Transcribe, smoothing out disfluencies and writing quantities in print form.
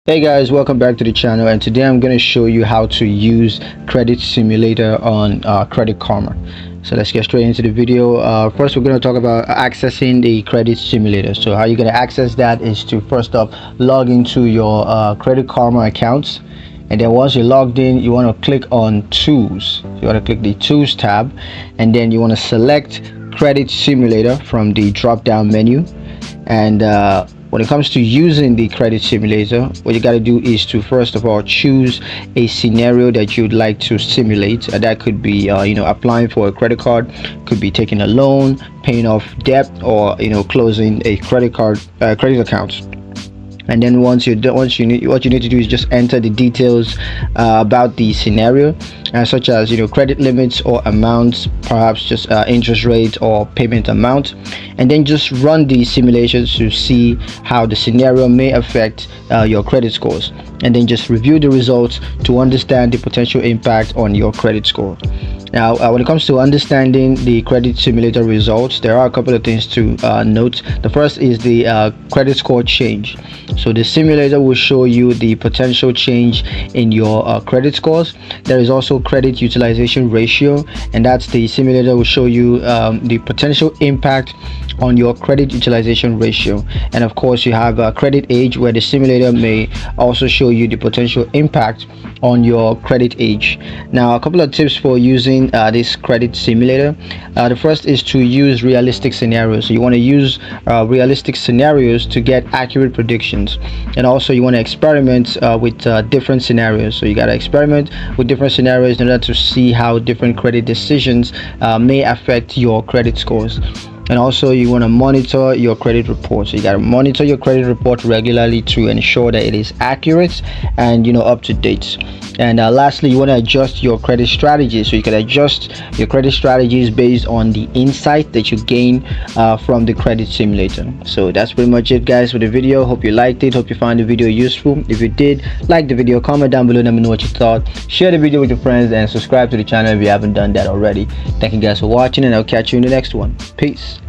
Hey guys, welcome back to the channel, and today I'm going to show you how to use credit simulator on Credit Karma. So let's get straight into the video. First we're going to talk about accessing the credit simulator. So how you're going to access that is to first up log into your Credit Karma accounts, and then once you're logged in, you want to click on tools. You want to click the tools tab, and then you want to select credit simulator from the drop down menu. And when it comes to using the credit simulator, what you got to do is to first of all choose a scenario that you'd like to simulate. That could be applying for a credit card, could be taking a loan, paying off debt, or closing a credit account. And then what you need to do is just enter the details about the scenario, such as credit limits or amounts, perhaps just interest rate or payment amount, and then just run the simulations to see how the scenario may affect your credit scores, and then just review the results to understand the potential impact on your credit score. Now, when it comes to understanding the credit simulator results, there are a couple of things to note. The first is the credit score change. So the simulator will show you the potential change in your credit scores. There is also credit utilization ratio, and that's the simulator will show you the potential impact on your credit utilization ratio. And of course, you have credit age, where the simulator may also show you the potential impact on your credit age. Now, a couple of tips for using this credit simulator. The first is to use realistic scenarios. So you want to use realistic scenarios to get accurate predictions, and also you want to experiment with different scenarios. So you got to experiment with different scenarios in order to see how different credit decisions may affect your credit scores. And also you want to monitor your credit report. So you got to monitor your credit report regularly to ensure that it is accurate and up to date. And lastly, you want to adjust your credit strategies. So you can adjust your credit strategies based on the insight that you gain from the credit simulator. So that's pretty much it, guys, for the video. Hope you liked it. Hope you found the video useful. If you did, like the video, comment down below, let me know what you thought. Share the video with your friends and subscribe to the channel if you haven't done that already. Thank you guys for watching, and I'll catch you in the next one. Peace.